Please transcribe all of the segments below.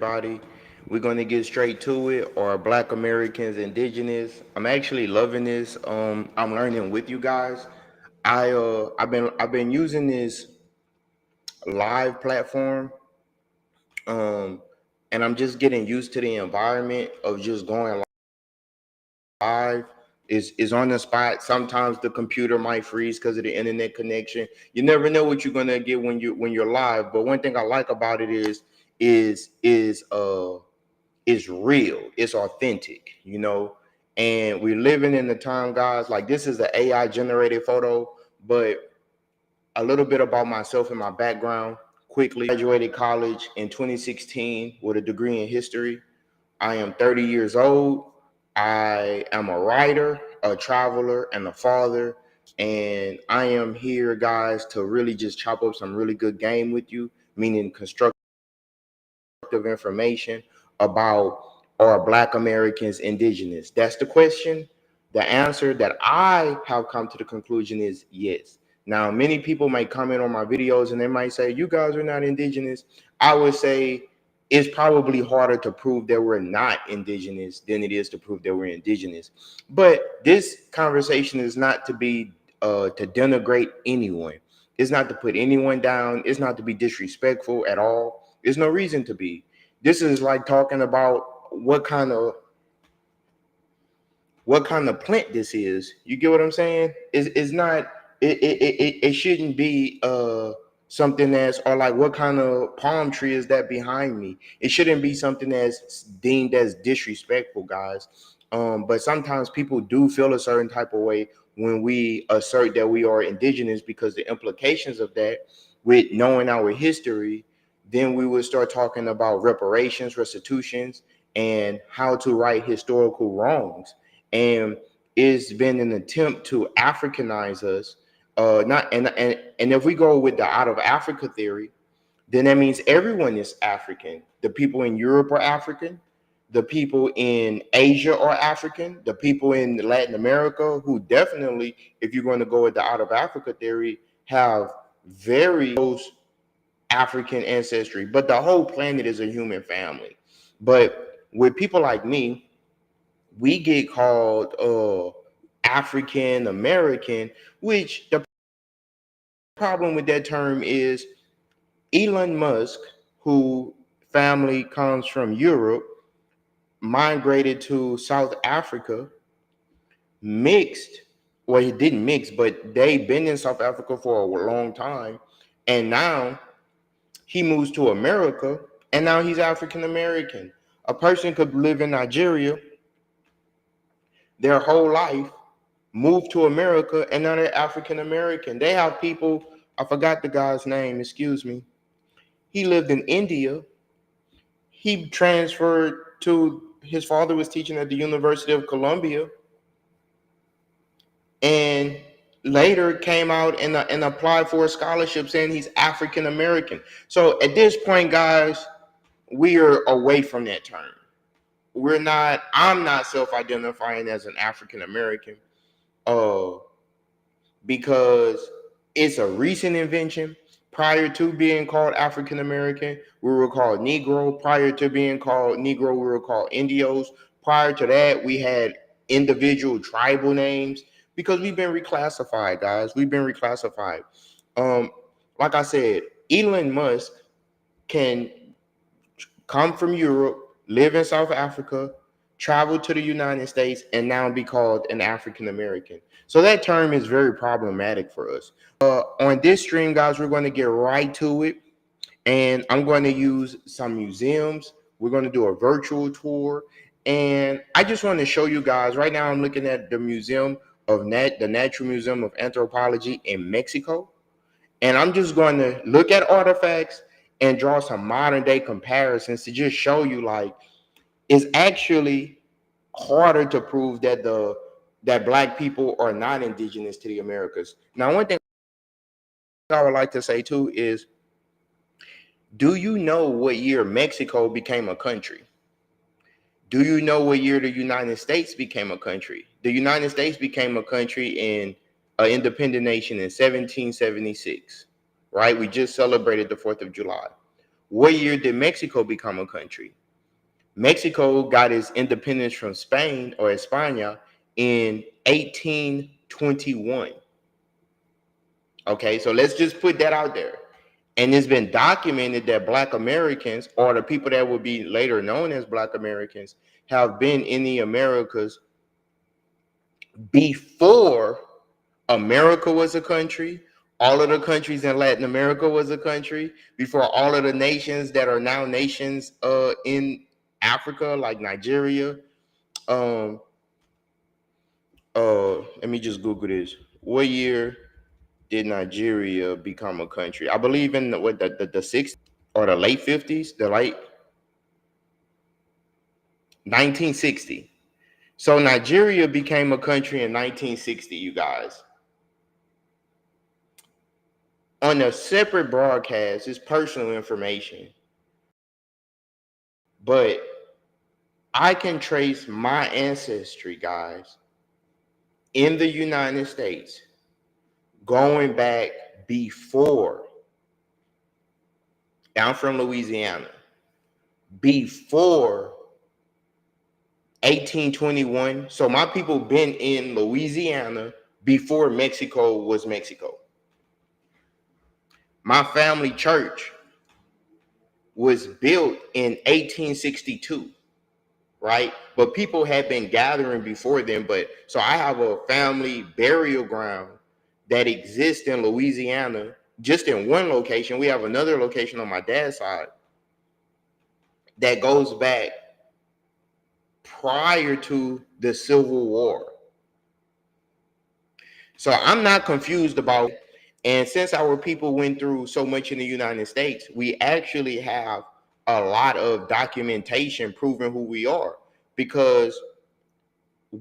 everybody. We're gonna get straight to it. Or Black Americans Indigenous. I'm actually loving this. I'm learning with you guys. I've been using this live platform, um, and I'm just getting used to the environment of just going live. Is on the spot. Sometimes the computer might freeze because of the internet connection. You never know what you're gonna get when you're live. But one thing I like about it is it's real, it's authentic, and we're living in the time, guys. Like, this is an AI generated photo, but a little bit about myself and my background quickly. Graduated college in 2016 with a degree in history. I am 30 years old. I am a writer, a traveler, and a father. And I am here, guys, to really just chop up some really good game with you, meaning constructive information about, are Black Americans indigenous? That's the question. The answer that I have come to the conclusion is yes. Now, many people might comment on my videos and they might say, you guys are not indigenous. I would say it's probably harder to prove that we're not indigenous than it is to prove that we're indigenous. But this conversation is not to be to denigrate anyone. It's not to put anyone down. It's not to be disrespectful at all. There's no reason to be. This is like talking about what kind of plant this is. You get what I'm saying? It's not. It shouldn't be something that's, or like, what kind of palm tree is that behind me? It shouldn't be something that's deemed as disrespectful, guys. But sometimes people do feel a certain type of way when we assert that we are indigenous, because the implications of that, with knowing our history, then we would start talking about reparations, restitutions, and how to right historical wrongs. And it's been an attempt to Africanize us. Not and if we go with the out of Africa theory, then that means everyone is African. The people in Europe are African. The people in Asia are African. The people in Latin America, who definitely, if you're going to go with the out of Africa theory, have very close African ancestry. But the whole planet is a human family. But with people like me, we get called African American, which the problem with that term is Elon Musk, who family comes from Europe, migrated to South Africa, mixed. Well, he didn't mix, but they've been in South Africa for a long time. And now he moves to America, and now he's African American. A person could live in Nigeria their whole life, move to America, and now they're African American. They have people, I forgot the guy's name, excuse me. He lived in India. He transferred to, his father was teaching at the University of Columbia, and later came out and applied for a scholarship saying he's African American. So at this point, guys, we are away from that term. I'm not self-identifying as an African American. Uh, because it's a recent invention. Prior to being called African American, we were called Negro. Prior to being called Negro, we were called Indios. Prior to that, we had individual tribal names, because we've been reclassified, guys. We've been reclassified. Um, like I said, Elon Musk can come from Europe, live in South Africa, travel to the United States, and now be called an African American. So that term is very problematic for us. On this stream, guys, we're going to get right to it. And I'm going to use some museums. We're going to do a virtual tour. And I just want to show you guys, right now I'm looking at the the Natural Museum of Anthropology in Mexico. And I'm just going to look at artifacts and draw some modern day comparisons to just show you, like, it's actually harder to prove that Black people are not indigenous to the Americas. Now, one thing I would like to say too is, do you know what year Mexico became a country? Do you know what year the United States became a country? The United States became a country in an independent nation in 1776, right? We just celebrated the 4th of July. What year did Mexico become a country? Mexico got its independence from Spain or España in 1821. Okay, so let's just put that out there. And it's been documented that Black Americans, or the people that would be later known as Black Americans, have been in the Americas before America was a country. All of the countries in Latin America was a country, before all of the nations that are now nations in Africa, like Nigeria. Let me just Google this. What year did Nigeria become a country? I believe in the 60s or the late 50s, the late 1960. So Nigeria became a country in 1960, you guys. On a separate broadcast, it's personal information, but I can trace my ancestry, guys, in the United States, going back before. I'm from Louisiana. Before 1821. So my people been in Louisiana before Mexico was Mexico. My family church was built in 1862, right? But people had been gathering before then. But so I have a family burial ground that exists in Louisiana, just in one location. We have another location on my dad's side that goes back prior to the Civil War. So I'm not confused about, and since our people went through so much in the United States, we actually have a lot of documentation proving who we are, because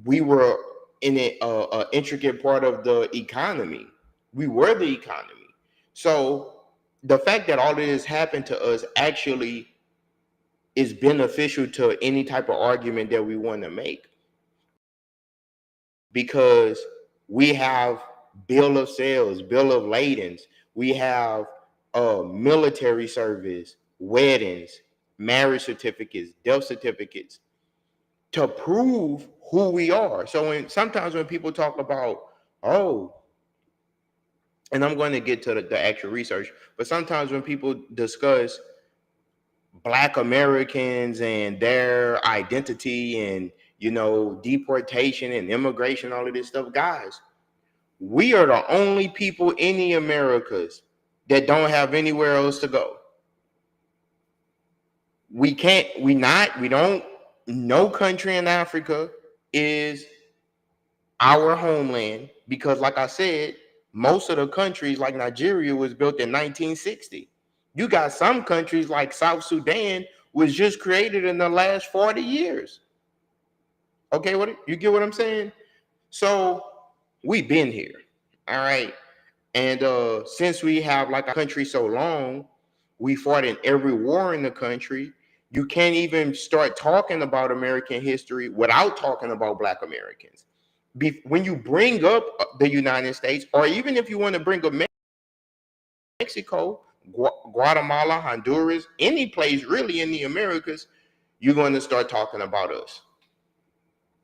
we were in an intricate part of the economy. We were the economy. So the fact that all of this happened to us actually is beneficial to any type of argument that we want to make, because we have bill of sales, bill of ladings, we have military service, weddings, marriage certificates, death certificates to prove who we are. So sometimes when people talk about, oh, and I'm going to get to the actual research, but sometimes when people discuss Black Americans and their identity and, deportation and immigration, all of this stuff, guys, we are the only people in the Americas that don't have anywhere else to go. No country in Africa is our homeland, because like I said, most of the countries like Nigeria was built in 1960. You got some countries like South Sudan was just created in the last 40 years. Okay, you get what I'm saying? So we've been here, all right? And since we have like a country so long, we fought in every war in the country. You can't even start talking about American history without talking about Black Americans. When you bring up the United States, or even if you want to bring up Mexico, Guatemala, Honduras, any place really in the Americas, you're going to start talking about us.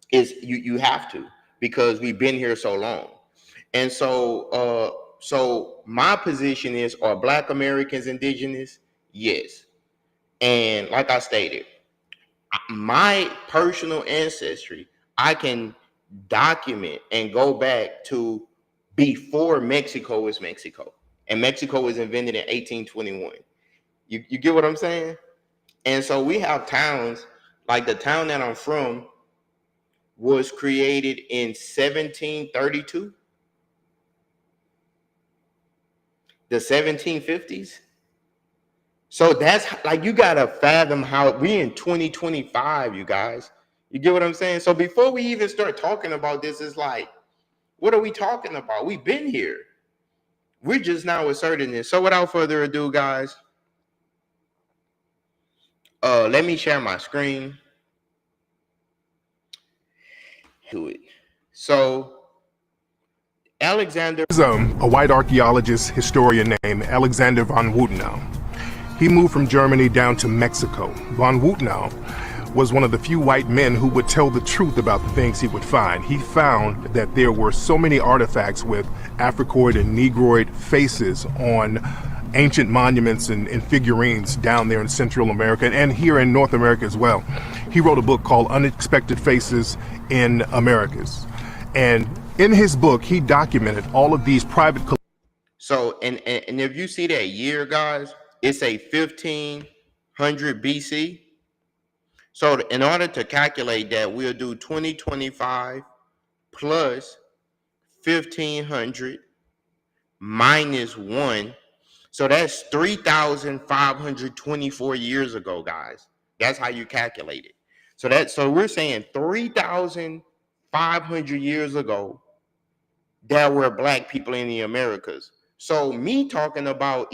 You have to, because we've been here so long. And so my position is, are Black Americans indigenous? Yes. And like I stated, my personal ancestry, I can document and go back to before Mexico was Mexico. And Mexico was invented in 1821. You get what I'm saying? And so we have towns, like the town that I'm from was created in 1732. The 1750s. So that's like, you gotta fathom how we in 2025, you guys. You get what I'm saying? So before we even start talking about this, it's like, what are we talking about? We've been here. We're just now asserting this. So without further ado, guys, let me share my screen. To it. So Alexander, a white archaeologist, historian named Alexander von Wutenau. He moved from Germany down to Mexico. Von Wutnow was one of the few white men who would tell the truth about the things he would find. He found that there were so many artifacts with Africoid and Negroid faces on ancient monuments and figurines down there in Central America and here in North America as well. He wrote a book called Unexpected Faces in Americas. And in his book, he documented all of these private. So, and if you see that year, guys, it's a 1500 BC. So in order to calculate that, we'll do 2025 plus 1500 minus 1. So that's 3,524 years ago, guys. That's how you calculate it. So we're saying 3,500 years ago, there were black people in the Americas. So me talking about,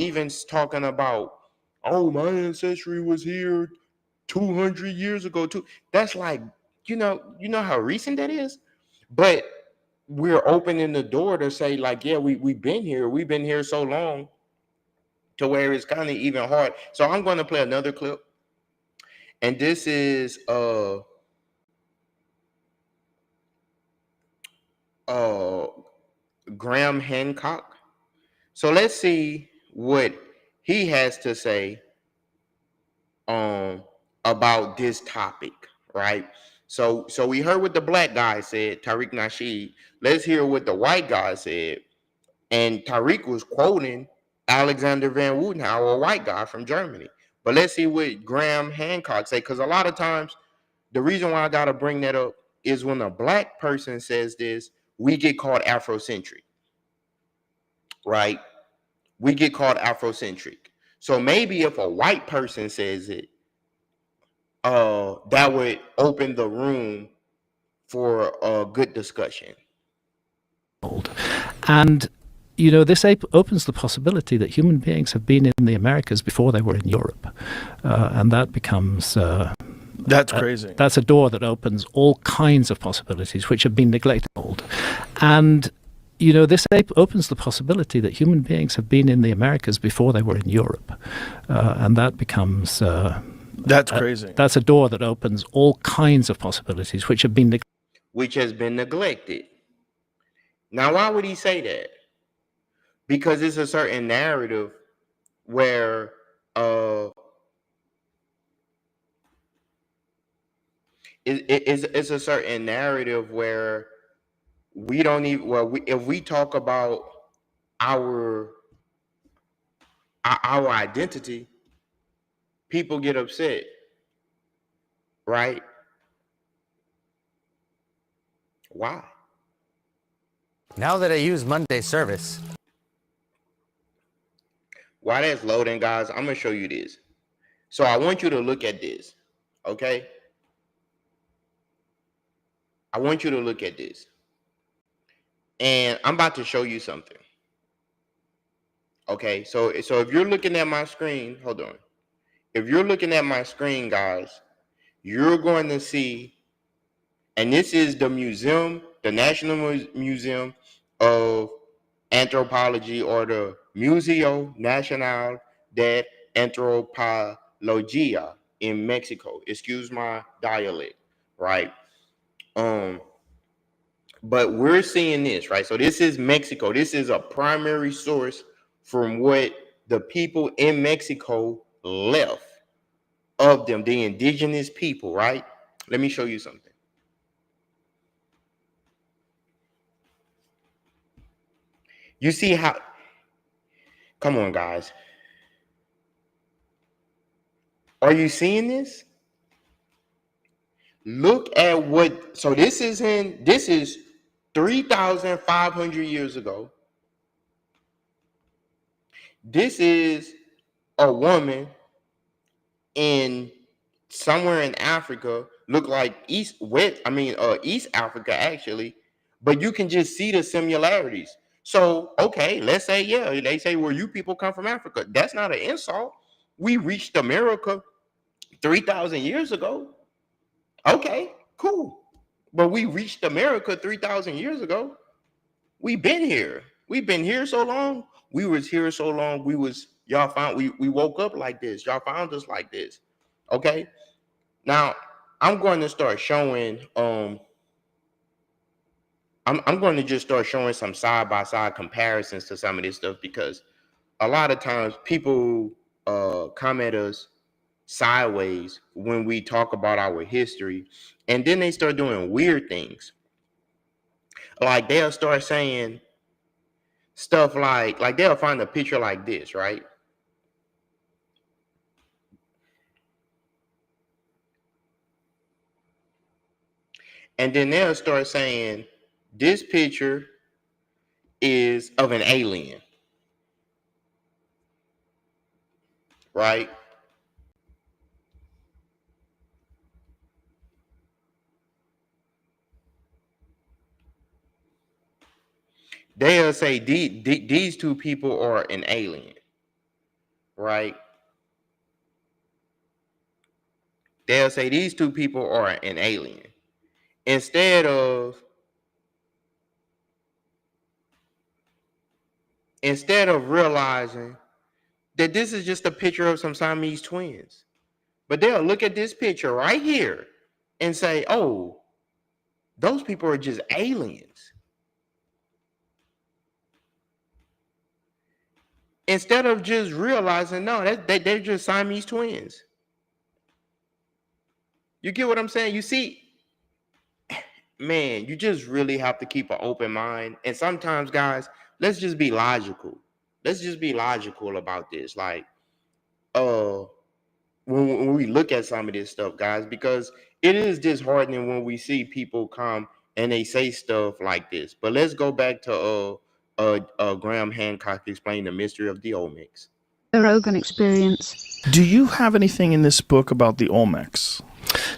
oh, my ancestry was here 200 years ago too. That's like, you know how recent that is? But we're opening the door to say, like, yeah, we've been here so long, to where it's kind of even hard. So I'm going to play another clip. And this is Graham Hancock. So let's see what he has to say about this topic, right? So we heard what the black guy said, Tariq Nasheed. Let's hear what the white guy said. And Tariq was quoting Alexander Van Woudenhauer, a white guy from Germany. But let's see what Graham Hancock say, because a lot of times, the reason why I got to bring that up is when a black person says this, we get called Afrocentric, right? We get called Afrocentric. So maybe if a white person says it, that would open the room for a good discussion. And this opens the possibility that human beings have been in the Americas before they were in Europe, and that becomes that's crazy. That's a door that opens all kinds of possibilities which have been neglected. And this opens the possibility that human beings have been in the Americas before they were in Europe, and that becomes that's crazy. That's a door that opens all kinds of possibilities which have been neglected. Now, why would he say that? Because it's a certain narrative where it's a certain narrative where we don't even, if we talk about our identity, people get upset, right? Why? Now that I use Monday service. While that's loading, guys, I'm going to show you this. So I want you to look at this, okay? I want you to look at this. And I'm about to show you something. Okay, so if you're looking at my screen, hold on. If you're looking at my screen, guys, you're going to see, and this is the museum, the National Museum of Anthropology, or the Museo Nacional de Antropología in Mexico. Excuse my dialect, right? But we're seeing this, right? So this is Mexico. This is a primary source from what the people in Mexico left of them, the indigenous people, right? Let me show you something. You see how, come on, guys. Are you seeing this? Look at what, so this is 3,500 years ago. This is a woman in somewhere in Africa, look like East Africa actually, but you can just see the similarities. So, okay, let's say, yeah, they say, well, you people come from Africa. That's not an insult. We reached America 3,000 years ago. Okay, cool. But we reached America 3,000 years ago. We've been here. We've been here so long. We was here so long. We was Y'all found we woke up like this. Y'all found us like this. Okay. Now I'm going to start showing I'm going to just start showing some side by side comparisons to some of this stuff, because a lot of times people come at us sideways when we talk about our history, and then they start doing weird things. Like they'll start saying stuff like they'll find a picture like this, right? And then they'll start saying this picture is of an alien, right? They'll say these two people are an alien, right? They'll say these two people are an alien, instead of realizing that this is just a picture of some Siamese twins. But they'll look at this picture right here and say, oh, those people are just aliens. Instead of just realizing, no, they're just Siamese twins. You get what I'm saying? You see, man, you just really have to keep an open mind. And sometimes, guys, let's just be logical. Let's just be logical about this. Like, when we look at some of this stuff, guys, because it is disheartening when we see people come and they say stuff like this. But let's go back to Graham Hancock explaining the mystery of the Olmecs. The Rogan experience. Do you have anything in this book about the Olmecs?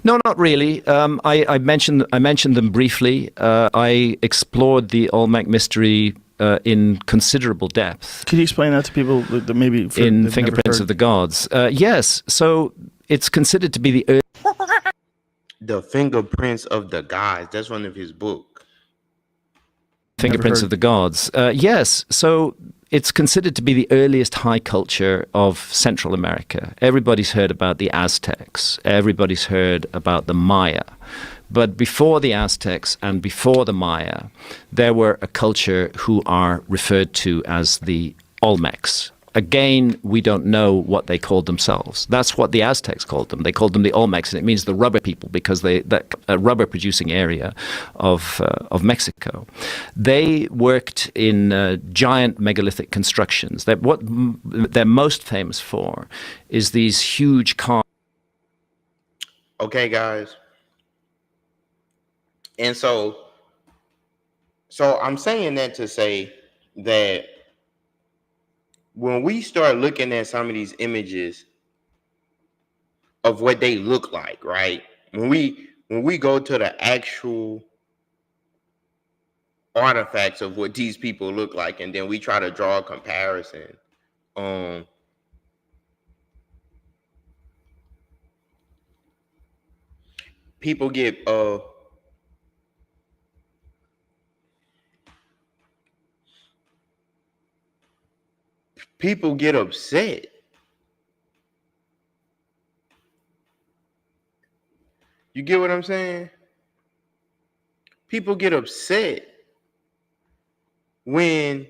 No, not really. I mentioned them briefly. I explored the Olmec mystery in considerable depth. Could you explain that to people that maybe in Fingerprints of the Gods? Yes. So it's considered to be the Fingerprints of the Gods. That's one of his books. Fingerprints of the Gods. Yes. So it's considered to be the earliest high culture of Central America. Everybody's heard about the Aztecs. Everybody's heard about the Maya. But before the Aztecs and before the Maya, there were a culture who are referred to as the Olmecs. Again, we don't know what they called themselves. That's what the Aztecs called them. They called them the Olmecs, and it means the rubber people, because that rubber producing area of Mexico. They worked in giant megalithic constructions. What they're most famous for is these huge cars. Okay, guys. And so I'm saying that to say that when we start looking at some of these images of what they look like, right? When we go to the actual artifacts of what these people look like, and then we try to draw a comparison, people get upset. You get what I'm saying? People get upset when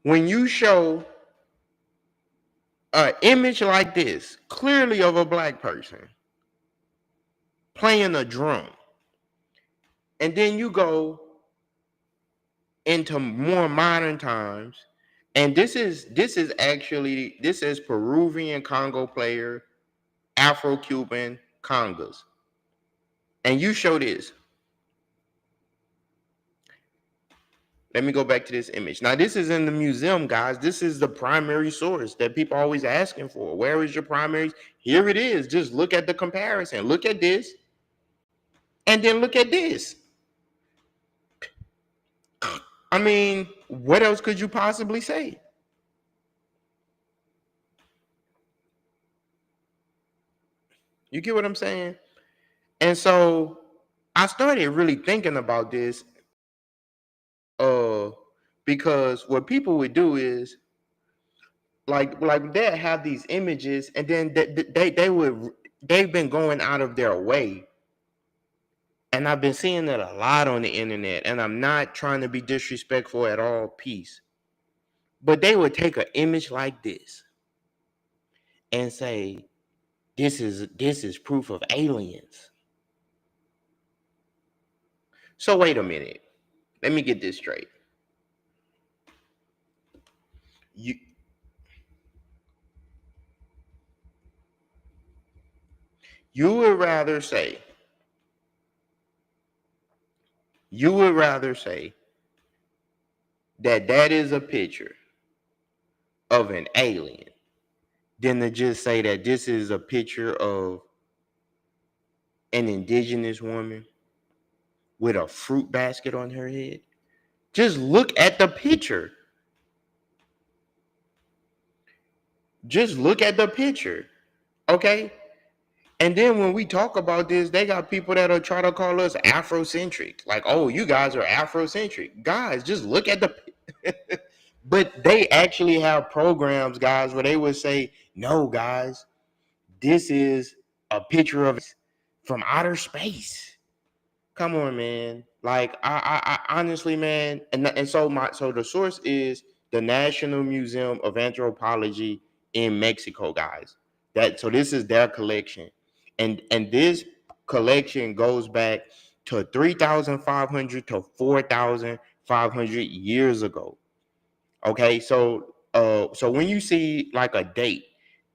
you show an image like this, clearly of a black person playing a drum, and then you go into more modern times, and this is Peruvian Congo player, Afro-Cuban congas, and you show this. Let me go back to this image. Now, this is in the museum, guys. This is the primary source that people are always asking for. Where is your primary? Here it is. Just look at the comparison. Look at this, and then look at this. I mean, what else could you possibly say? You get what I'm saying? And so I started really thinking about this, uh, because what people would do is like they have these images, and then they've been going out of their way. And I've been seeing that a lot on the internet, and I'm not trying to be disrespectful at all, peace. But they would take an image like this and say, this is proof of aliens. So wait a minute. Let me get this straight. You you would rather say that is a picture of an alien than to just say that this is a picture of an indigenous woman with a fruit basket on her head. Just look at the picture. Just look at the picture. Okay? And then when we talk about this, they got people that'll try to call us Afrocentric. Like, oh, you guys are Afrocentric. Guys, just look at the but they actually have programs, guys, where they would say, no, guys, this is a picture of from outer space. Come on, man. Like, I honestly, man, and so the source is the National Museum of Anthropology in Mexico, guys. So this is their collection, and this collection goes back to 3,500 to 4,500 years ago. Okay, so when you see like a date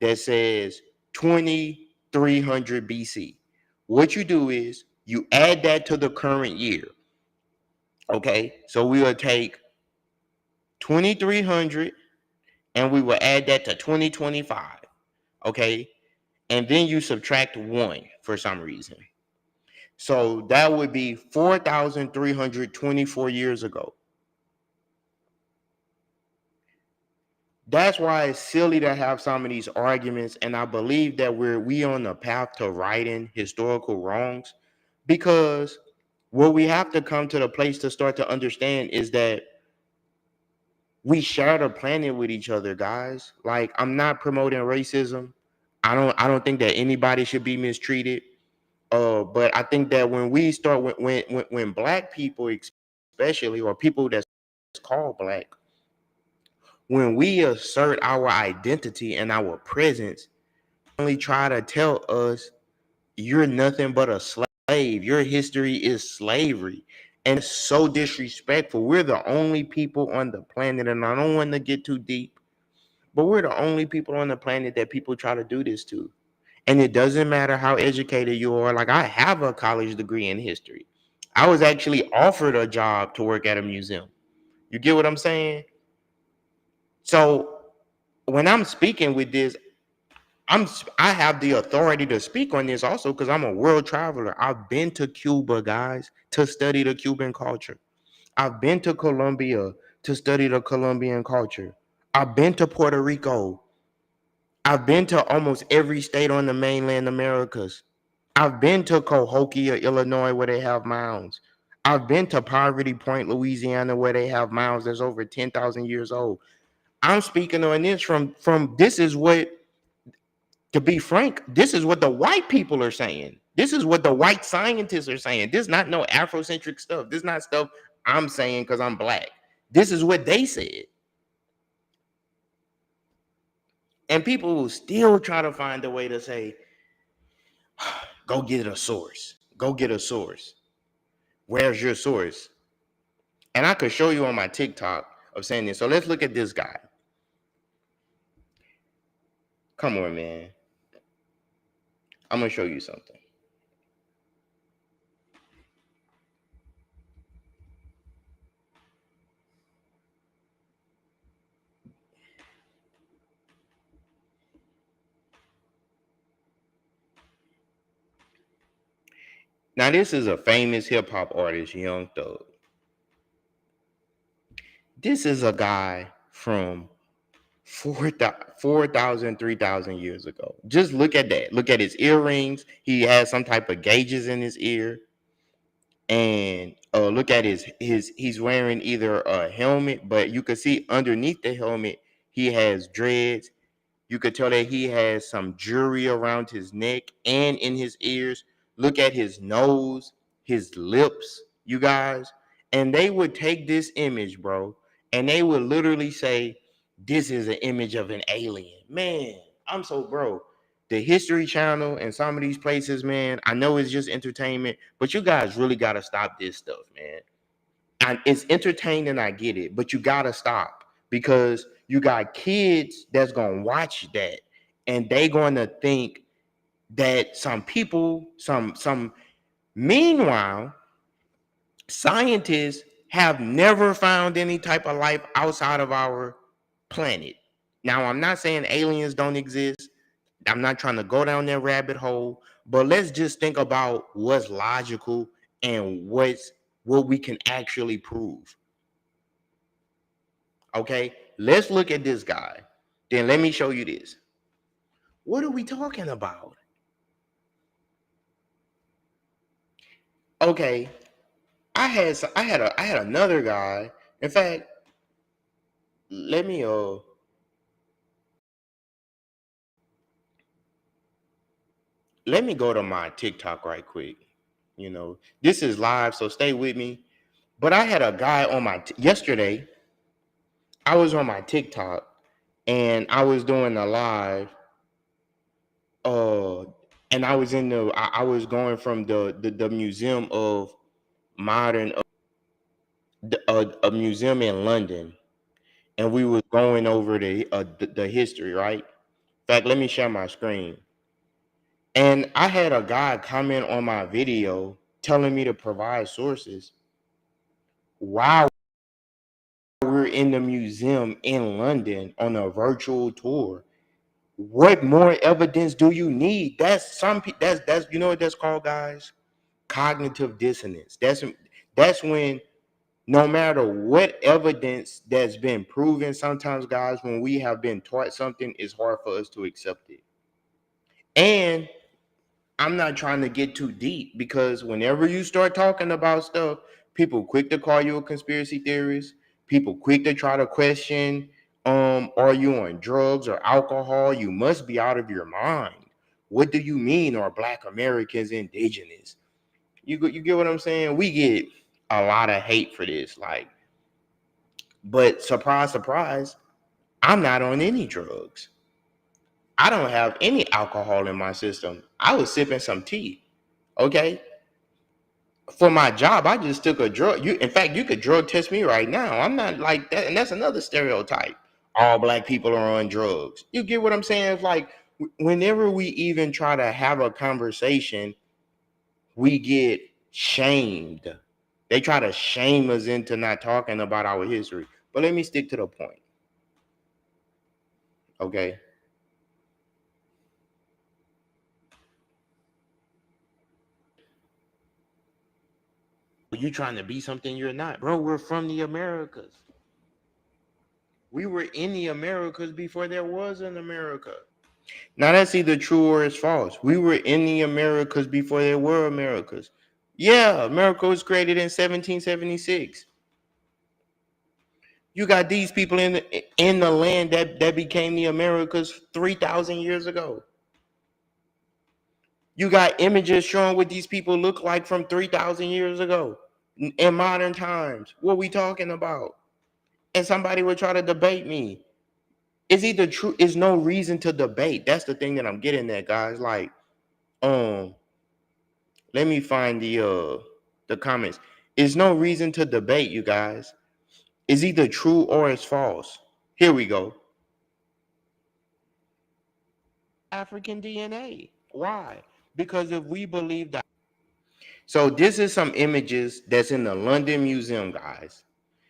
that says 2300 BC, what you do is you add that to the current year. Okay, so we will take 2300 and we will add that to 2025. Okay, and then you subtract 1 for some reason. So that would be 4,324 years ago. That's why it's silly to have some of these arguments, and I believe that we on the path to righting historical wrongs, because what we have to come to the place to start to understand is that we share the planet with each other, guys. Like, I'm not promoting racism. I don't think that anybody should be mistreated. But I think that when we start when black people especially, or people that's called black, when we assert our identity and our presence, only try to tell us you're nothing but a slave. Your history is slavery. And it's so disrespectful. We're the only people on the planet, and I don't want to get too deep, but we're the only people on the planet that people try to do this to. And it doesn't matter how educated you are. Like, I have a college degree in history. I was actually offered a job to work at a museum. You get what I'm saying? So when I'm speaking with this, I have the authority to speak on this also because I'm a world traveler. I've been to Cuba, guys, to study the Cuban culture. I've been to Colombia to study the Colombian culture. I've been to Puerto Rico. I've been to almost every state on the mainland Americas. I've been to Cahokia, Illinois, where they have mounds. I've been to Poverty Point, Louisiana, where they have mounds that's over 10,000 years old. I'm speaking on this from this is what, to be frank, this is what the white people are saying. This is what the white scientists are saying. This is not no Afrocentric stuff. This is not stuff I'm saying because I'm black. This is what they said. And people will still try to find a way to say, go get a source. Go get a source. Where's your source? And I could show you on my TikTok of saying this. So let's look at this guy. Come on, man. I'm going to show you something. Now, this is a famous hip hop artist, Young Thug. This is a guy from 4,000, 3,000 years ago. Just look at that. Look at his earrings. He has some type of gauges in his ear. And look at he's wearing either a helmet, but you could see underneath the helmet, he has dreads. You could tell that he has some jewelry around his neck and in his ears. Look at his nose, his lips, you guys. And they would take this image, bro, and they would literally say, this is an image of an alien. Man, I'm so, bro. The History Channel and some of these places, man, I know it's just entertainment, but you guys really got to stop this stuff, man. And it's entertaining, I get it, but you got to stop because you got kids that's going to watch that and they going to think that some people, meanwhile, scientists have never found any type of life outside of our planet. Now, I'm not saying aliens don't exist. I'm not trying to go down that rabbit hole, but let's just think about what's logical and what we can actually prove. Okay, let's look at this guy. Then let me show you this. What are we talking about? Okay, I had another guy. In fact, let me go to my TikTok right quick. You know, this is live, so stay with me. But I had a guy on my yesterday. I was on my TikTok and I was doing a live. And I was I was going from the Museum of Modern, a museum in London, and we was going over the history, right? In fact, let me share my screen. And I had a guy comment on my video telling me to provide sources while we're in the museum in London on a virtual tour. What more evidence do you need? That's you know what that's called, guys? Cognitive dissonance. That's when no matter what evidence that's been proven, sometimes, guys, when we have been taught something, it's hard for us to accept it. And I'm not trying to get too deep because whenever you start talking about stuff, people quick to call you a conspiracy theorist. People quick to try to question, are you on drugs or alcohol? You must be out of your mind. What do you mean are Black Americans indigenous? You get what I'm saying? We get a lot of hate for this, like, but surprise, surprise, I'm not on any drugs. I don't have any alcohol in my system. I was sipping some tea. Okay. For my job, I just took a drug. In fact, you could drug test me right now. I'm not like that, and that's another stereotype. All Black people are on drugs. You get what I'm saying? It's like whenever we even try to have a conversation, we get shamed. They try to shame us into not talking about our history. But let me stick to the point. Okay. You trying to be something you're not, bro. We're from the Americas. We were in the Americas before there was an America. Now that's either true or it's false. We were in the Americas before there were Americas. Yeah, America was created in 1776. You got these people in the land that became the Americas 3,000 years ago. You got images showing what these people look like from 3,000 years ago in modern times. What we talking about? And somebody would try to debate me. It's either true, it's no reason to debate. That's the thing that I'm getting at, guys. Like, let me find the comments. It's no reason to debate, you guys. It's either true or it's false. Here we go. African DNA. Why? Because if we believe that. So this is some images that's in the London Museum, guys.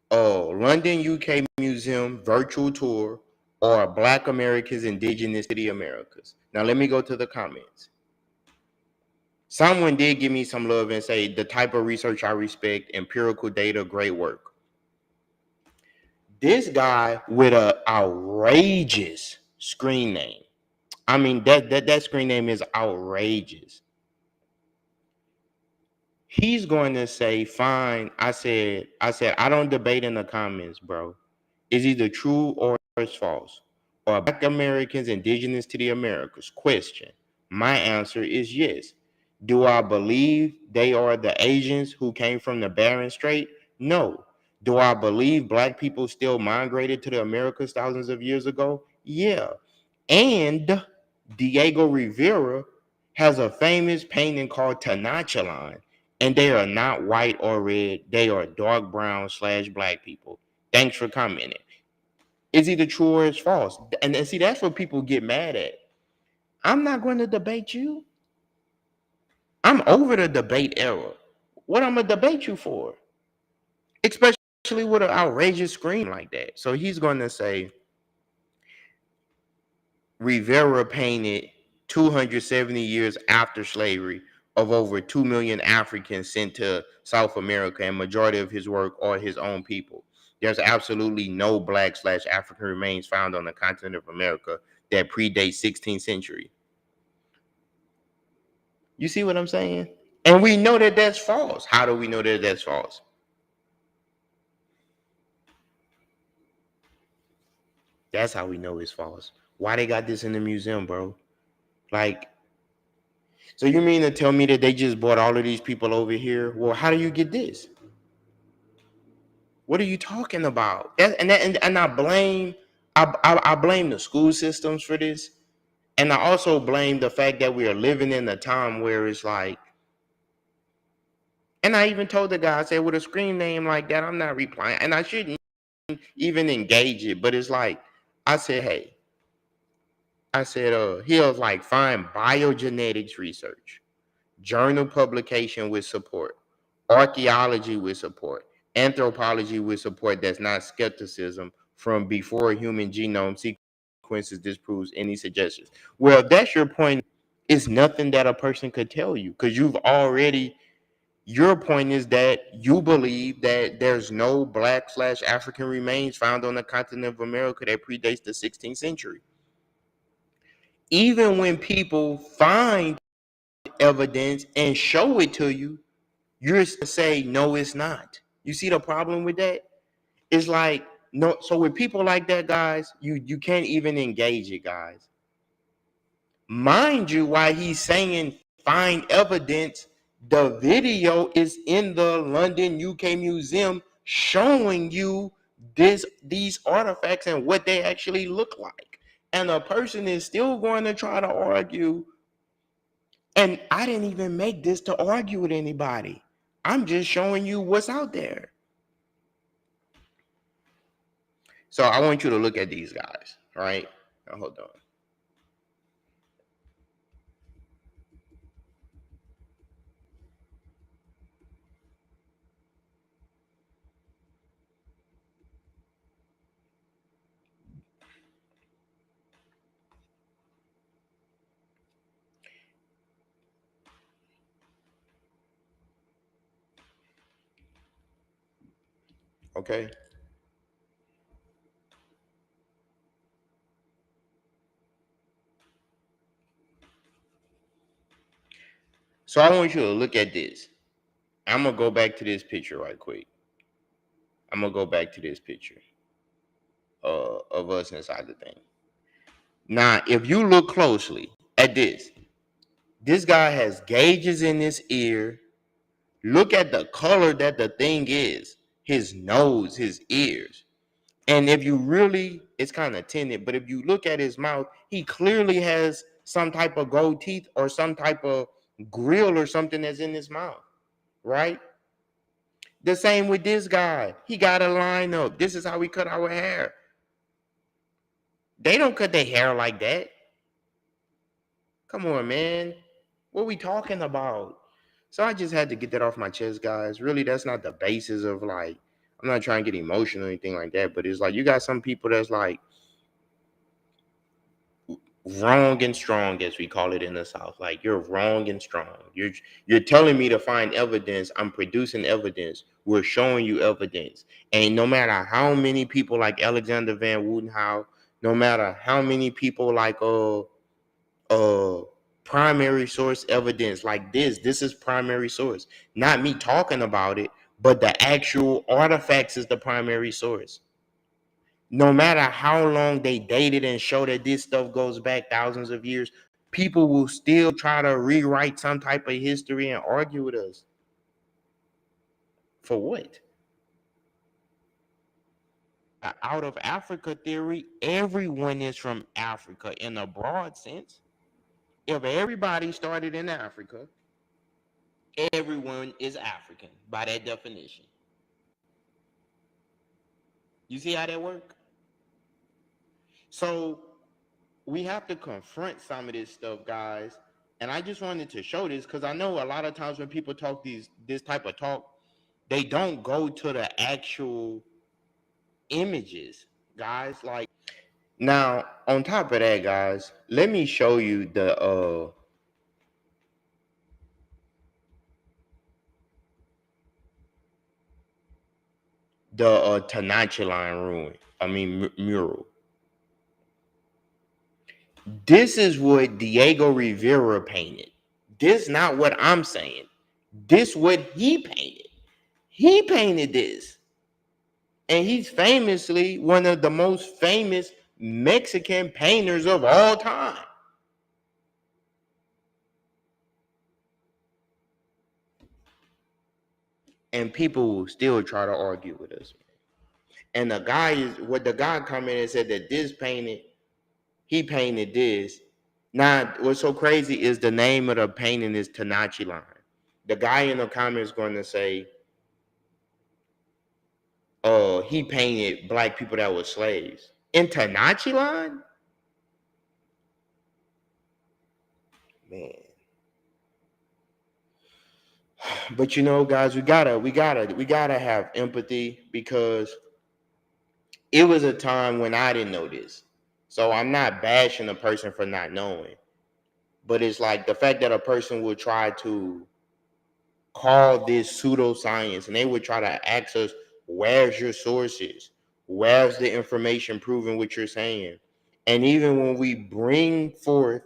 London, UK Museum virtual tour, or Black Americans Indigenous City Americas. Now let me go to the comments. Someone did give me some love and say the type of research I respect, empirical data, great work. This guy with a outrageous screen name. I mean, that screen name is outrageous. He's going to say, fine. I said, I don't debate in the comments, bro. It's either true or it's false. Are Black Americans indigenous to the Americas? Question. My answer is yes. Do I believe they are the Asians who came from the Bering Strait? No. Do I believe Black people still migrated to the Americas thousands of years ago? Yeah. And Diego Rivera has a famous painting called Tenochtitlan, and they are not white or red. They are dark brown / black people. Thanks for commenting. It's either true or it's false. And see, that's what people get mad at. I'm not going to debate you. I'm over the debate era. What I'm going to debate you for? Especially with an outrageous scream like that. So he's going to say, Rivera painted 270 years after slavery of over 2 million Africans sent to South America, and majority of his work are his own people. There's absolutely no Black / African remains found on the continent of America that predate 16th century. You see what I'm saying? And we know that that's false. How do we know that that's false? That's how we know it's false. Why they got this in the museum, bro? Like, so you mean to tell me that they just brought all of these people over here? Well, how do you get this? What are you talking about? And I blame I blame the school systems for this, and I also blame the fact that we are living in a time where it's like, and I even told the guy, I said, with a screen name like that, I'm not replying, and I shouldn't even engage it, but it's like, I said, hey, he was like, find biogenetics research, journal publication with support, archaeology with support, anthropology with support that's not skepticism from before human genome sequences disproves any suggestions. Well, if that's your point, it's nothing that a person could tell you, because your point is that you believe that there's no Black / African remains found on the continent of America that predates the 16th century. Even when people find evidence and show it to you, you're to say, no, it's not. You see the problem with that? It's like, no. So with people like that, guys, you can't even engage it, guys. Mind you, while he's saying find evidence, the video is in the London UK Museum showing you these artifacts and what they actually look like. And a person is still going to try to argue. And I didn't even make this to argue with anybody. I'm just showing you what's out there. So I want you to look at these guys, right? Now, hold on. Okay. So I want you to look at this. I'm going to go back to this picture right quick. I'm going to go back to this picture of us inside the thing. Now, if you look closely at this guy has gauges in his ear. Look at the color that the thing is, his nose, his ears. And if you really, it's kind of tinted, but if you look at his mouth, he clearly has some type of gold teeth or some type of grill or something that's in his mouth, right? The same with this guy. He got a line up. This is how we cut our hair. They don't cut their hair like that. Come on, man. What are we talking about? So I just had to get that off my chest, guys. Really, that's not the basis of, like, I'm not trying to get emotional or anything like that, but it's like you got some people that's like, wrong and strong, as we call it in the South. Like, you're wrong and strong. You're telling me to find evidence. I'm producing evidence. We're showing you evidence. And no matter how many people like Alexander Van Woudenhout, no matter how many people like primary source evidence like this is primary source. Not me talking about it, but the actual artifacts is the primary source. No matter how long they dated and show that this stuff goes back thousands of years, people will still try to rewrite some type of history and argue with us. For what? Out of Africa theory, everyone is from Africa in a broad sense. If everybody started in Africa, everyone is African by that definition. You see how that works? So we have to confront some of this stuff, guys. And I just wanted to show this because I know a lot of times when people talk this type of talk, they don't go to the actual images, guys. Like, now, on top of that, guys, let me show you the Tenochtitlan mural. This is what Diego Rivera painted. This not what I'm saying. This what he painted. He painted this. And he's famously one of the most famous Mexican painters of all time. And people will still try to argue with us. And the guy commented and said that he painted this. Now, what's so crazy is the name of the painting is Tenochtitlan. The guy in the comments is going to say, he painted black people that were slaves. In Tenochtitlan? Man. But you know, guys, we gotta have empathy, because it was a time when I didn't know this. So I'm not bashing a person for not knowing. But it's like the fact that a person would try to call this pseudoscience, and they would try to ask us, where's your sources? Where's the information proving what you're saying? And even when we bring forth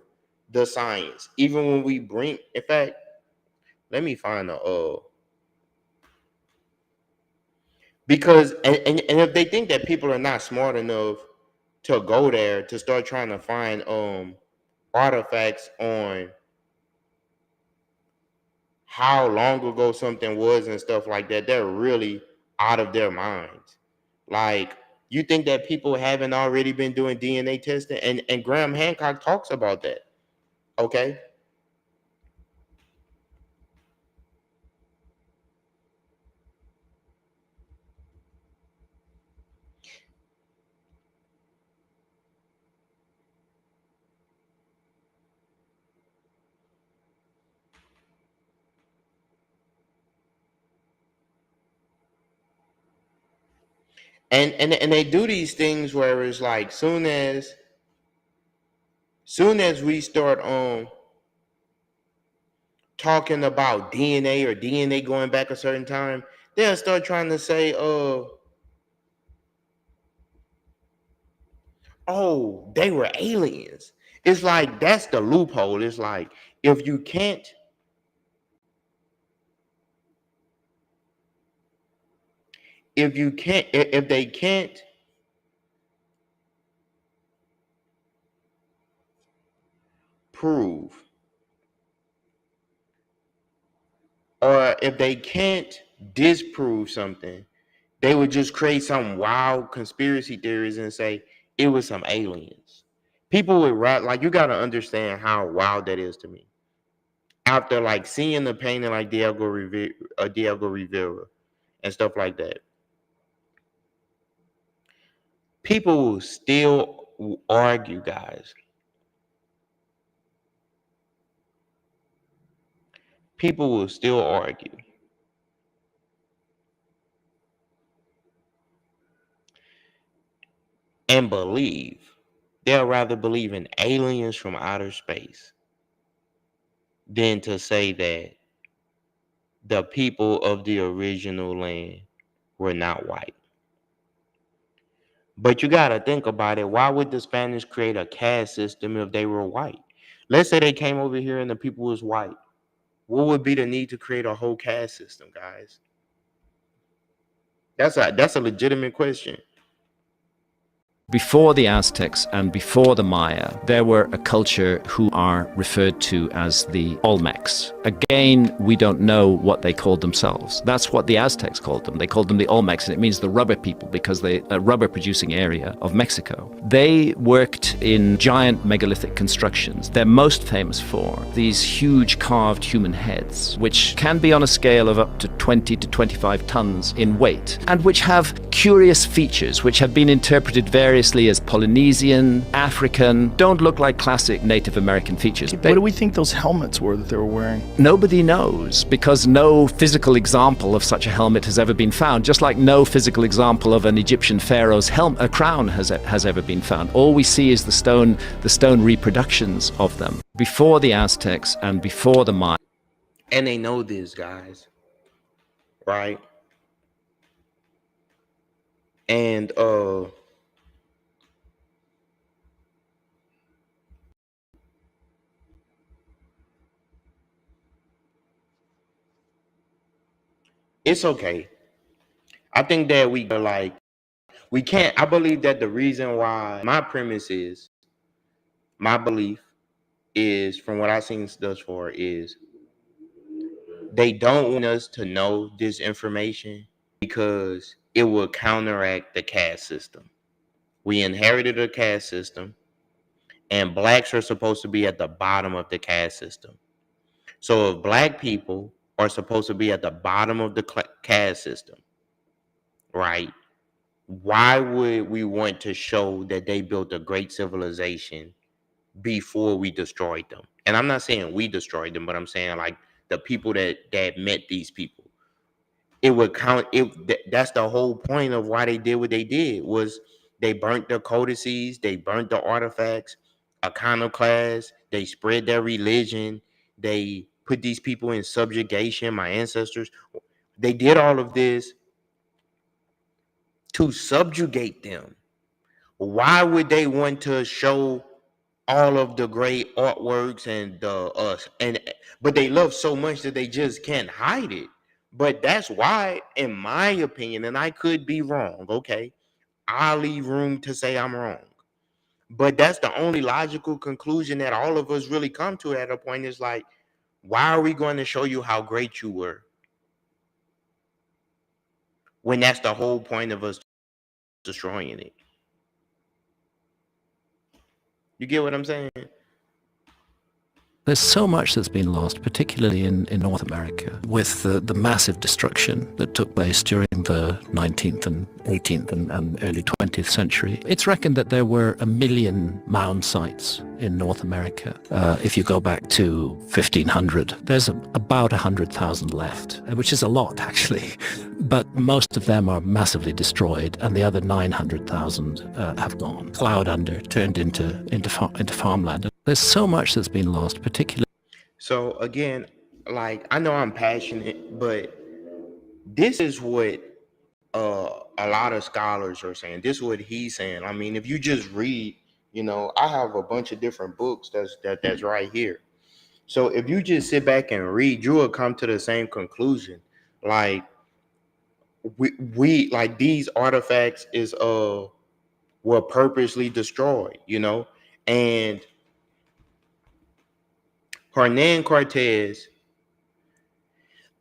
the science, in fact, let me find because and if they think that people are not smart enough to go there to start trying to find artifacts on how long ago something was and stuff like that, they're really out of their minds. Like, you think that people haven't already been doing DNA testing? And Graham Hancock talks about that. Okay. And they do these things where it's like soon as we start talking about DNA or DNA going back a certain time, they'll start trying to say, oh, they were aliens. It's like, that's the loophole. It's like, if they can't prove, or if they can't disprove something, they would just create some wild conspiracy theories and say it was some aliens. People would like, you got to understand how wild that is to me. After like seeing the painting like Diego Rivera and stuff like that, people will still argue, guys. People will still argue. And believe They'll rather believe in aliens from outer space than to say that the people of the original land were not white. But you got to think about it. Why would the Spanish create a caste system if they were white? Let's say they came over here and the people was white. What would be the need to create a whole caste system, guys? That's a legitimate question. Before the Aztecs and before the Maya, there were a culture who are referred to as the Olmecs. Again, we don't know what they called themselves. That's what the Aztecs called them. They called them the Olmecs, and it means the rubber people because they a rubber producing area of Mexico. They worked in giant megalithic constructions. They're most famous for these huge carved human heads, which can be on a scale of up to 20 to 25 tons in weight, and which have curious features which have been interpreted variously as Polynesian, African, don't look like classic Native American features. What do we think those helmets were that they were wearing? Nobody knows, because no physical example of such a helmet has ever been found, just like no physical example of an Egyptian pharaoh's crown has ever been found. All we see is the stone reproductions of them before the Aztecs and before the Maya. And they know this, guys. Right? And it's okay. I think that we can't. I believe that the reason why my belief is, from what I've seen thus far, is they don't want us to know this information because it will counteract the caste system. We inherited a caste system, and blacks are supposed to be at the bottom of the caste system. So if black people are supposed to be at the bottom of the caste system, right? Why would we want to show that they built a great civilization before we destroyed them? And I'm not saying we destroyed them, but I'm saying like the people that met these people. It would count. That's the whole point of why they did what they did, was they burnt the codices, they burnt the artifacts, iconoclasts, they spread their religion, they put these people in subjugation, my ancestors. They did all of this to subjugate them. Why would they want to show all of the great artworks but they love so much that they just can't hide it? But that's why, in my opinion, and I could be wrong, okay? I'll leave room to say I'm wrong. But that's the only logical conclusion that all of us really come to at a point, is like, why are we going to show you how great you were when that's the whole point of us destroying it? You get what I'm saying? There's so much that's been lost, particularly in North America, with the massive destruction that took place during the 19th and 18th and early 20th century. It's reckoned that there were 1 million mound sites in North America. If you go back to 1500, there's about 100,000 left, which is a lot, actually. But most of them are massively destroyed, and the other 900,000 have gone plowed under, turned into farmland. There's so much that's been lost, particularly. So again, like, I know I'm passionate, but this is what a lot of scholars are saying. This is what he's saying. I mean, if you just read, I have a bunch of different books that's right here. So if you just sit back and read, you will come to the same conclusion. Like, we like, these artifacts were purposely destroyed, and Hernan Cortez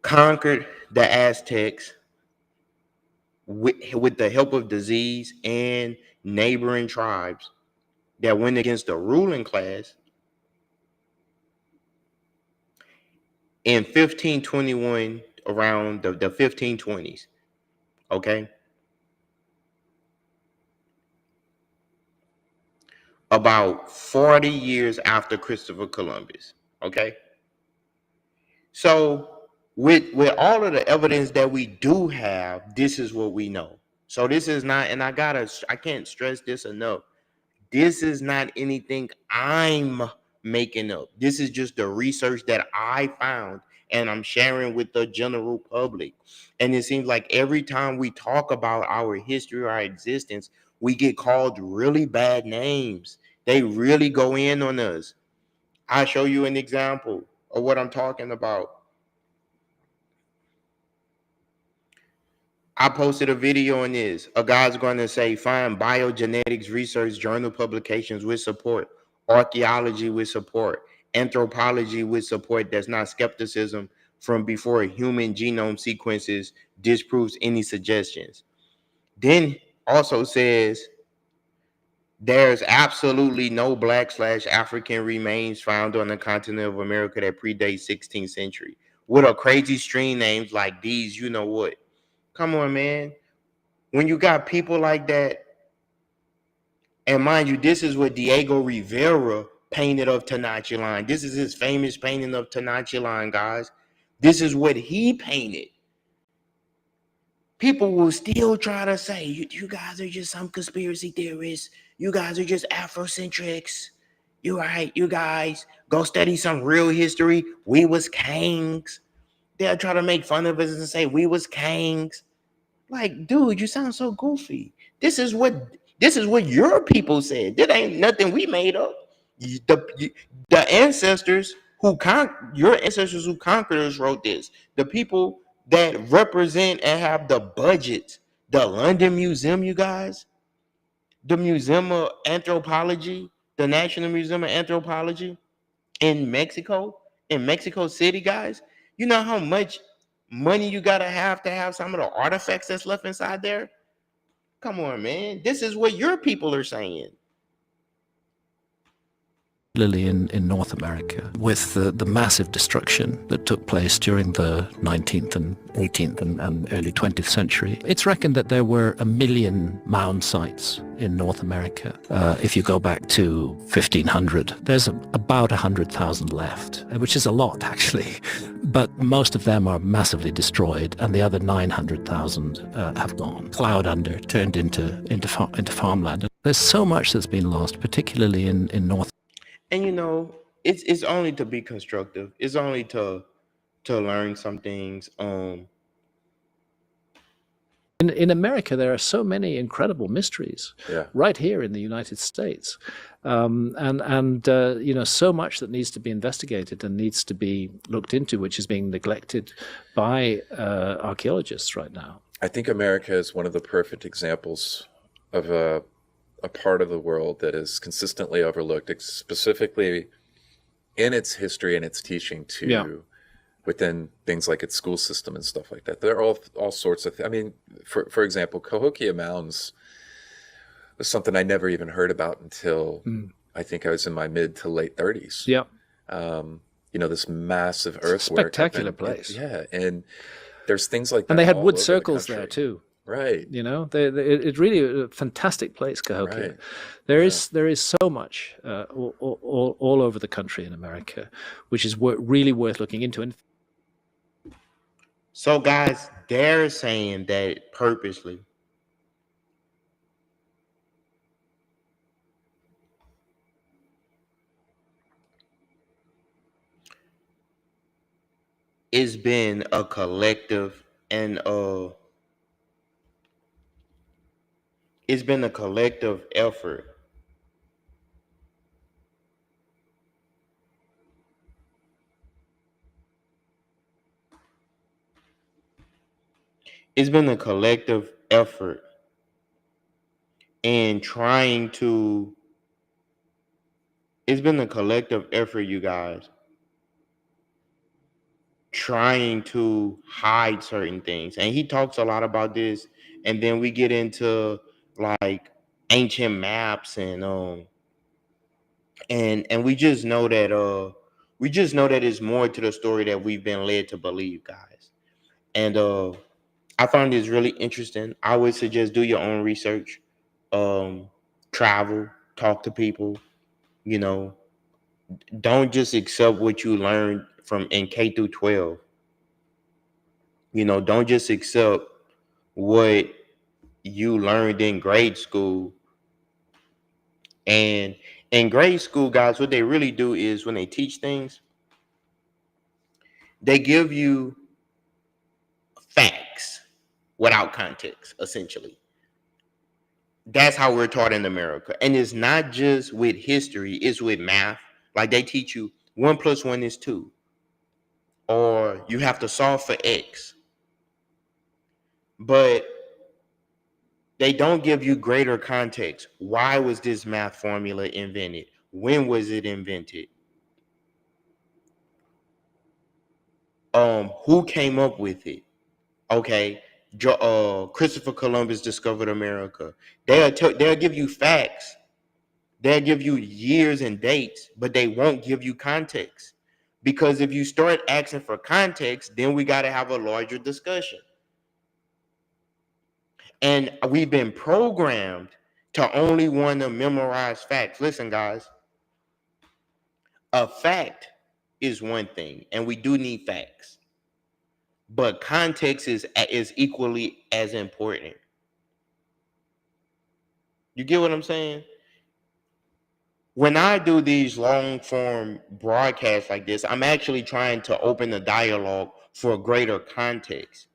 conquered the Aztecs with the help of disease and neighboring tribes that went against the ruling class in 1521, around the 1520s. Okay. About 40 years after Christopher Columbus. Okay. So with all of the evidence that we do have, this is what we know. So this is not, and I can't stress this enough. This is not anything I'm making up. This is just the research that I found and I'm sharing with the general public. And it seems like every time we talk about our history or our existence, we get called really bad names. They really go in on us. I'll show you an example of what I'm talking about. I posted a video on this. A guy's going to say, find biogenetics research journal publications with support, archaeology with support, anthropology with support that's not skepticism from before human genome sequences disproves any suggestions. Then also says, there's absolutely no Black/African remains found on the continent of America that predate 16th century. With a crazy string names like these, you know what? Come on, man. When you got people like that, and mind you, this is what Diego Rivera painted of Tenochtitlan. This is his famous painting of Tenochtitlan, guys. This is what he painted. People will still try to say, you guys are just some conspiracy theorists. You guys are just Afrocentrics. You're right, you guys. Go study some real history. We was kings. They'll try to make fun of us and say we was kings. Like, dude, you sound so goofy. This is what your people said. That ain't nothing we made up. The ancestors your ancestors who conquered us wrote this. The people that represent and have the budget, the London Museum, you guys, the Museum of Anthropology, the National Museum of Anthropology in Mexico City, guys. You know how much money you gotta have to have some of the artifacts that's left inside there? Come on, man. This is what your people are saying. Particularly in North America, with the massive destruction that took place during the 19th and 18th and early 20th century. It's reckoned that there were 1 million mound sites in North America. If you go back to 1500, there's about 100,000 left, which is a lot, actually. But most of them are massively destroyed, and the other 900,000 have gone plowed under, turned into farmland. There's so much that's been lost, particularly in North. And you know, it's only to be constructive. It's only to learn some things. In America, there are so many incredible mysteries right here in the United States, and you know, so much that needs to be investigated and needs to be looked into, which is being neglected by archaeologists right now. I think America is one of the perfect examples of a part of the world that is consistently overlooked, specifically in its history and its teaching within things like its school system and stuff like that. There are all sorts of I mean, for example, Cahokia Mounds was something I never even heard about until I think I was in my mid to late 30s. Yeah. You know, this massive earthwork. Spectacular place. Yeah. And there's things like that. And they had wood circles there too. Right. You know, it's really a fantastic place, Cahokia. Right. There is so much all over the country in America, which is really worth looking into. And so, guys, they're saying that purposely. It's been a collective and it's been a collective effort. It's been a collective effort in trying to. It's been a collective effort, you guys, trying to hide certain things. And he talks a lot about this. And then we get into like ancient maps and we just know that it's more to the story that we've been led to believe, guys. And I found this really interesting. I would suggest do your own research, travel, talk to people, you know, don't just accept what you learned from in K through 12. You know, don't just accept what you learned in grade school And in grade school, guys, what they really do is when they teach things, they give you facts without context, essentially. That's how we're taught in America. And it's not just with history, it's with math. Like they teach you 1 + 1 is 2, or you have to solve for X. But they don't give you greater context. Why was this math formula invented? When was it invented? Who came up with it? Okay, Christopher Columbus discovered America. They'll give you facts. They'll give you years and dates, but they won't give you context. Because if you start asking for context, then we got to have a larger discussion. And we've been programmed to only want to memorize facts. Listen, guys, a fact is one thing, and we do need facts. But context is equally as important. You get what I'm saying? When I do these long form broadcasts like this, I'm actually trying to open the dialogue for greater context.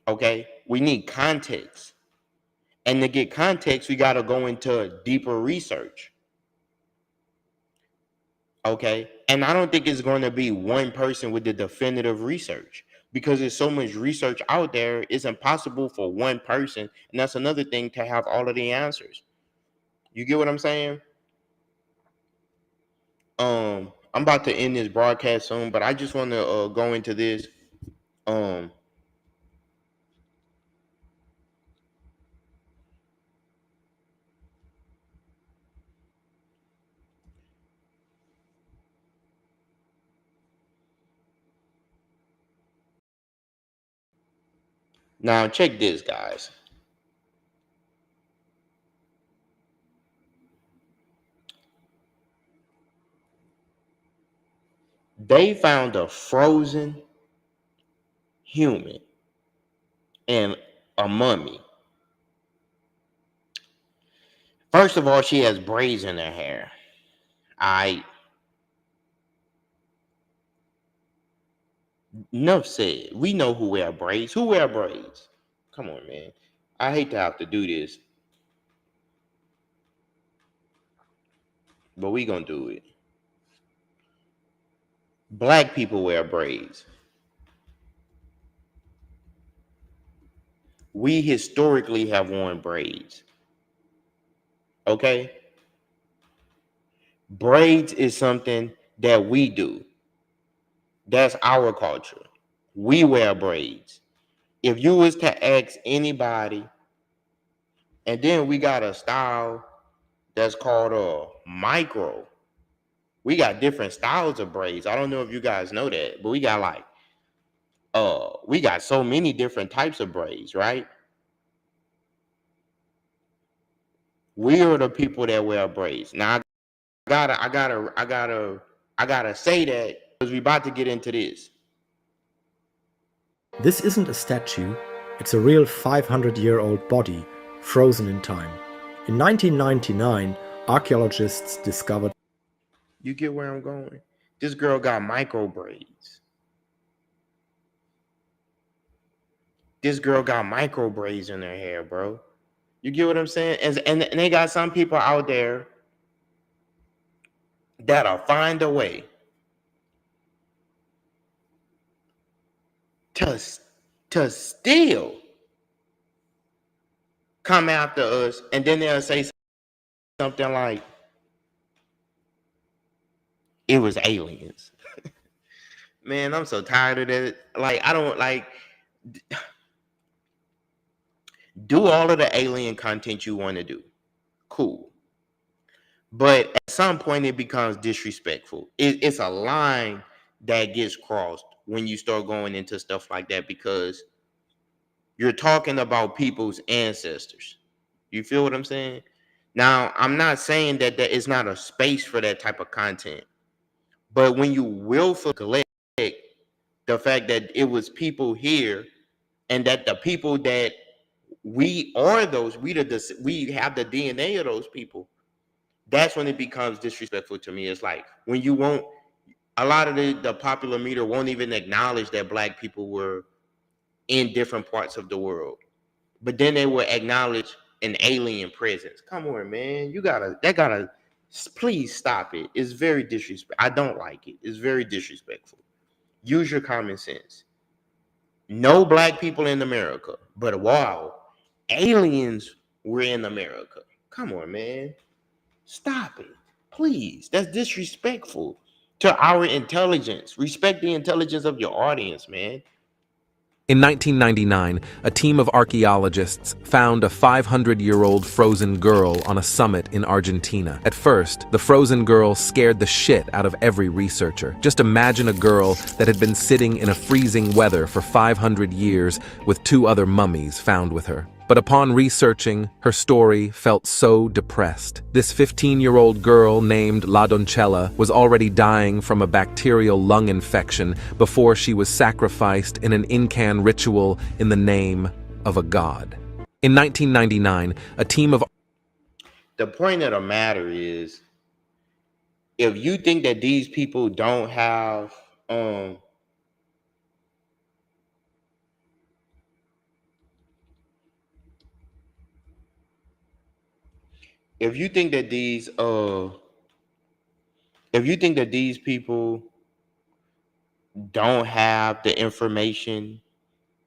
Okay? We need context. And to get context, we got to go into deeper research. Okay? And I don't think it's going to be one person with the definitive research, because there's so much research out there. It's impossible for one person. And that's another thing, to have all of the answers. You get what I'm saying? I'm about to end this broadcast soon, but I just want to go into this. Now check this, guys. They found a frozen human and a mummy. First of all, she has braids in her hair. Enough said. We know who wear braids. Who wear braids? Come on, man. I hate to have to do this, but we gonna do it. Black people wear braids. We historically have worn braids. Okay? Braids is something that we do. That's our culture. We wear braids. If you was to ask anybody, and then we got a style that's called a micro. We got different styles of braids. I don't know if you guys know that, but we got we got so many different types of braids, right? We are the people that wear braids. Now I gotta say that because we about to get into this. This isn't a statue, it's a real 500-year-old body, frozen in time. In 1999, archaeologists discovered... You get where I'm going? This girl got micro braids. This girl got micro braids in her hair, bro. You get what I'm saying? And they got some people out there that'll find a way to still come after us, and then they'll say something like, it was aliens. Man, I'm so tired of that. Like, I don't like... Do all of the alien content you want to do. Cool. But at some point, it becomes disrespectful. It's a line that gets crossed when you start going into stuff like that, because you're talking about people's ancestors. You feel what I'm saying? Now, I'm not saying that there is not a space for that type of content. But when you willfully neglect the fact that it was people here, and that the people that we are those, we have the DNA of those people, that's when it becomes disrespectful to me. It's like when you won't, a lot of the popular media won't even acknowledge that Black people were in different parts of the world, but then they will acknowledge an alien presence. Come on, man, please stop it. It's very disrespectful. I don't like it. It's very disrespectful. Use your common sense. No Black people in America, but wow, aliens were in America. Come on, man. Stop it. Please. That's disrespectful to our intelligence. Respect the intelligence of your audience, man. In 1999, a team of archaeologists found a 500-year-old frozen girl on a summit in Argentina. At first, the frozen girl scared the shit out of every researcher. Just imagine a girl that had been sitting in a freezing weather for 500 years with 2 other mummies found with her. But upon researching, her story felt so depressed. This 15-year-old girl named La Doncella was already dying from a bacterial lung infection before she was sacrificed in an Incan ritual in the name of a god. In 1999, a team of... The point of the matter is, if you think that these people don't have if you think that these people don't have the information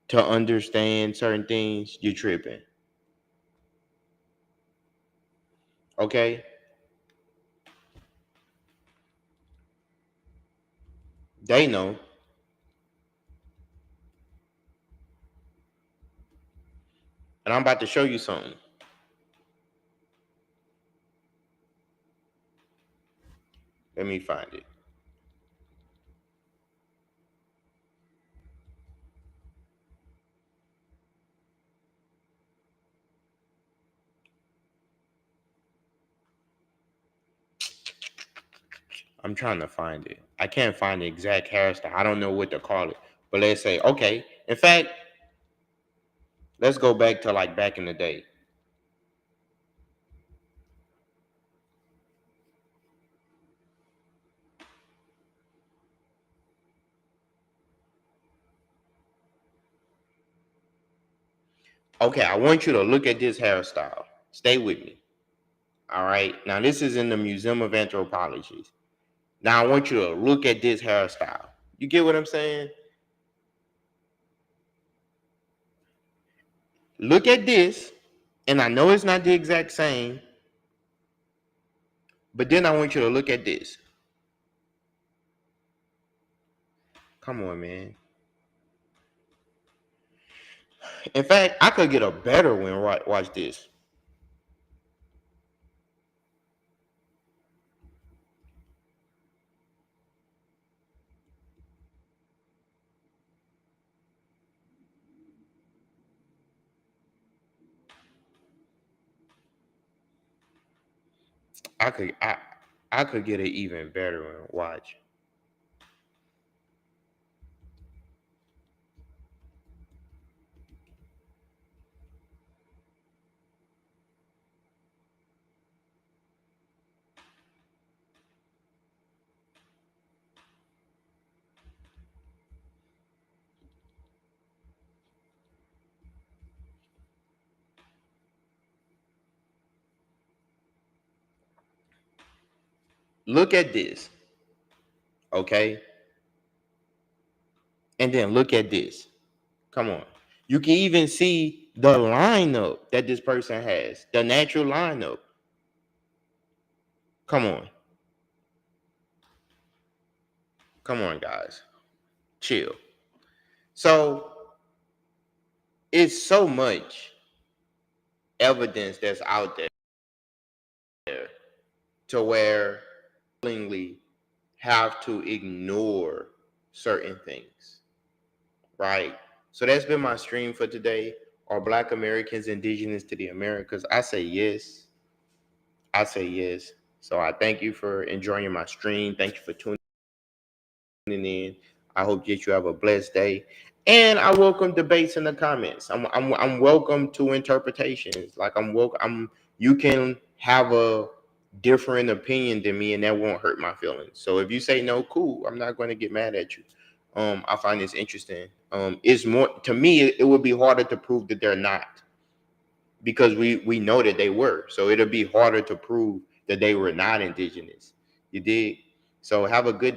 to understand certain things, you're tripping. Okay? They know. And I'm about to show you something. Let me find it. I'm trying to find it. I can't find the exact hairstyle. I don't know what to call it. But let's say, okay. In fact, let's go back to like back in the day. Okay, I want you to look at this hairstyle. Stay with me. All right. Now, this is in the Museum of Anthropology. Now, I want you to look at this hairstyle. You get what I'm saying? Look at this. And I know it's not the exact same. But then I want you to look at this. Come on, man. In fact, I could get a better one. Watch this. I could get an even better one. Watch. Look at this. Okay. And then look at this. Come on. You can even see the lineup that this person has, the natural lineup. Come on. Come on, guys. Chill. So it's so much evidence that's out there to where willingly have to ignore certain things, right? So that's been my stream for today. Are Black Americans indigenous to the Americas? I say yes. I say yes. So I thank you for enjoying my stream. Thank you for tuning in. I hope that you have a blessed day. And I welcome debates in the comments. I'm welcome to interpretations. Like you can have a different opinion than me, and that won't hurt my feelings. So if you say no, cool. I'm not going to get mad at you. I find this interesting. It's more to me. It would be harder to prove that they're not, because we know that they were. So it'll be harder to prove that they were not indigenous. You dig? So have a good